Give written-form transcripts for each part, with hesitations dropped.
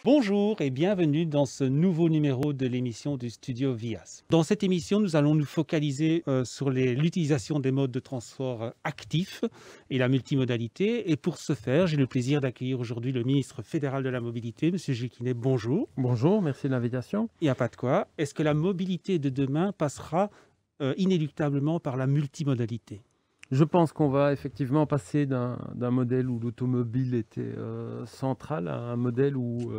Bonjour et bienvenue dans ce nouveau numéro de l'émission du Studio Vias. Dans cette émission, nous allons nous focaliser sur l'utilisation des modes de transport actifs et la multimodalité. Et pour ce faire, j'ai le plaisir d'accueillir aujourd'hui le ministre fédéral de la Mobilité, M. Gilles Quinet. Bonjour. Bonjour, merci de l'invitation. Il n'y a pas de quoi. Est-ce que la mobilité de demain passera inéluctablement par la multimodalité? Je pense qu'on va effectivement passer d'un modèle où l'automobile était centrale à un modèle où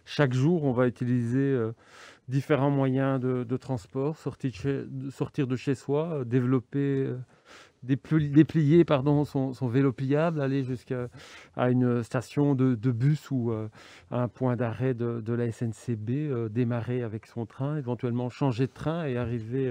chaque jour on va utiliser différents moyens de transport, sortir de chez soi, développer, déplier son vélo pliable, aller jusqu'à une station de bus ou à un point d'arrêt de la SNCB, démarrer avec son train, éventuellement changer de train et arriver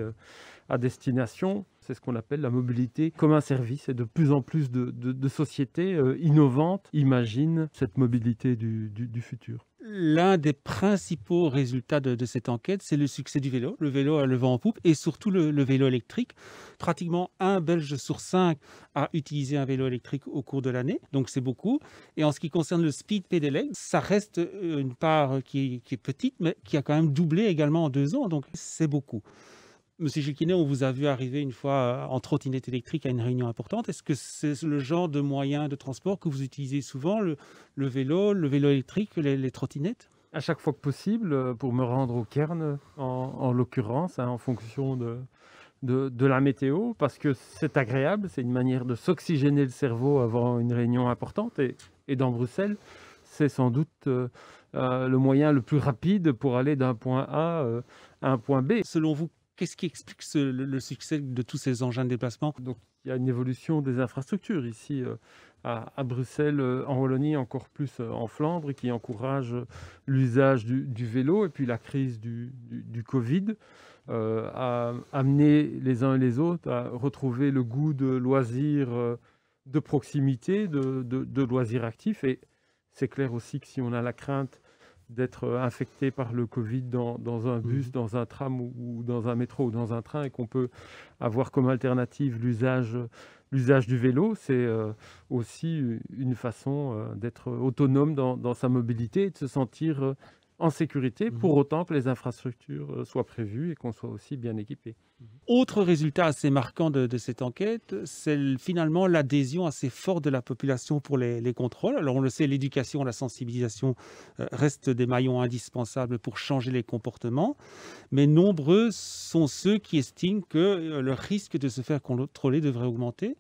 à destination. C'est ce qu'on appelle la mobilité comme un service, et de plus en plus de sociétés innovantes imaginent cette mobilité du futur. L'un des principaux résultats de cette enquête, c'est le succès du vélo. Le vélo a le vent en poupe et surtout le vélo électrique. Pratiquement un Belge sur 5 a utilisé un vélo électrique au cours de l'année, donc c'est beaucoup. Et en ce qui concerne le speed pedaling, ça reste une part qui est petite, mais qui a quand même doublé également en 2 ans, donc c'est beaucoup. Monsieur Gilles Quinet, on vous a vu arriver une fois en trottinette électrique à une réunion importante. Est-ce que c'est le genre de moyen de transport que vous utilisez souvent, le vélo électrique, les trottinettes? À chaque fois que possible, pour me rendre au cairn, en l'occurrence, en fonction de la météo, parce que c'est agréable, c'est une manière de s'oxygéner le cerveau avant une réunion importante. Et dans Bruxelles, c'est sans doute le moyen le plus rapide pour aller d'un point A à un point B. Selon vous, qu'est-ce qui explique le succès de tous ces engins de déplacement? Donc, il y a une évolution des infrastructures ici à Bruxelles, en Wallonie, encore plus en Flandre, qui encourage l'usage du vélo. Et puis la crise du Covid a amené les uns et les autres à retrouver le goût de loisirs de proximité, de loisirs actifs. Et c'est clair aussi que si on a la crainte d'être infecté par le Covid dans un bus, dans un tram ou dans un métro ou dans un train, et qu'on peut avoir comme alternative l'usage du vélo, c'est aussi une façon d'être autonome dans sa mobilité et de se sentir en sécurité, pour autant que les infrastructures soient prévues et qu'on soit aussi bien équipé. Autre résultat assez marquant de cette enquête, c'est finalement l'adhésion assez forte de la population pour les contrôles. Alors on le sait, l'éducation, la sensibilisation restent des maillons indispensables pour changer les comportements, mais nombreux sont ceux qui estiment que le risque de se faire contrôler devrait augmenter.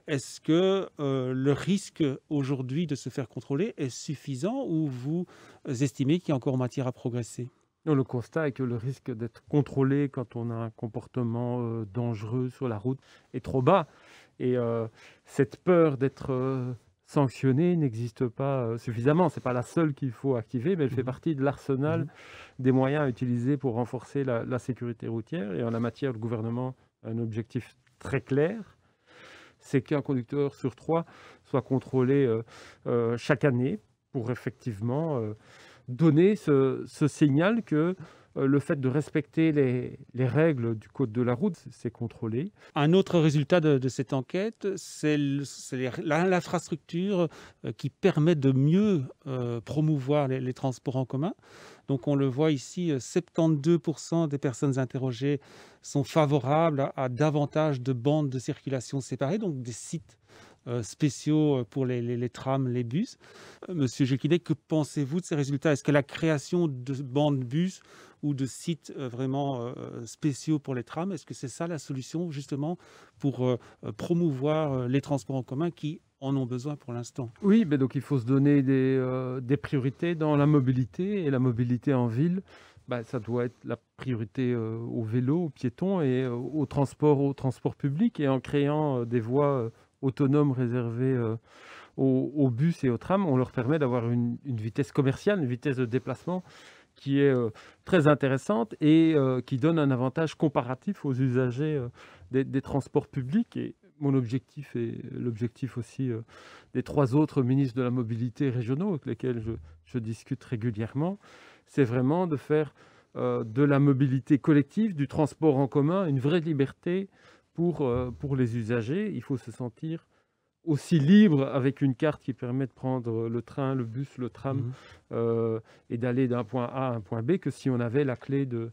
Est-ce que le risque aujourd'hui de se faire contrôler est suffisant, ou vous estimez qu'il y a encore matière à progresser? Non, le constat est que le risque d'être contrôlé quand on a un comportement dangereux sur la route est trop bas. Et cette peur d'être sanctionné n'existe pas suffisamment. Ce n'est pas la seule qu'il faut activer, mais elle fait partie de l'arsenal des moyens à utiliser pour renforcer la sécurité routière. Et en la matière, le gouvernement a un objectif très clair, c'est qu'un conducteur sur 3 soit contrôlé chaque année, pour effectivement donner ce signal que le fait de respecter les règles du code de la route, c'est contrôlé. Un autre résultat de cette enquête, c'est l'infrastructure qui permet de mieux promouvoir les transports en commun. Donc on le voit ici, 72% des personnes interrogées sont favorables à davantage de bandes de circulation séparées, donc des sites spéciaux pour les trams, les bus. Monsieur Jequinet, que pensez-vous de ces résultats? Est-ce que la création de bandes bus ou de sites vraiment spéciaux pour les trams, est-ce que c'est ça la solution justement pour promouvoir les transports en commun qui en ont besoin pour l'instant? Oui, mais donc il faut se donner des priorités dans la mobilité, et la mobilité en ville, ça doit être la priorité au vélo, aux piétons et au transport public, et en créant des voies autonomes réservées aux bus et aux trams, on leur permet d'avoir une vitesse commerciale, une vitesse de déplacement qui est très intéressante et qui donne un avantage comparatif aux usagers des transports publics. Et mon objectif et l'objectif aussi des 3 autres ministres de la mobilité régionaux avec lesquels je discute régulièrement, c'est vraiment de faire de la mobilité collective, du transport en commun, une vraie liberté pour les usagers. Il faut se sentir aussi libre avec une carte qui permet de prendre le train, le bus, le tram et d'aller d'un point A à un point B que si on avait la clé de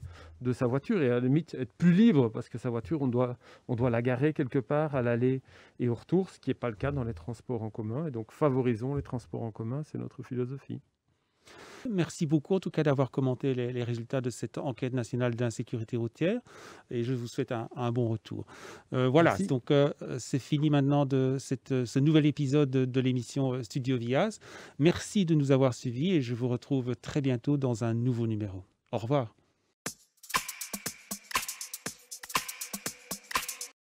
sa voiture et à la limite être plus libre parce que sa voiture, on doit la garer quelque part à l'aller et au retour, ce qui n'est pas le cas dans les transports en commun. Et donc, favorisons les transports en commun, c'est notre philosophie. Merci beaucoup en tout cas d'avoir commenté les résultats de cette enquête nationale d'insécurité routière et je vous souhaite un bon retour. Voilà, Merci. donc c'est fini maintenant de ce nouvel épisode de l'émission Studio Vias. Merci de nous avoir suivis et je vous retrouve très bientôt dans un nouveau numéro. Au revoir.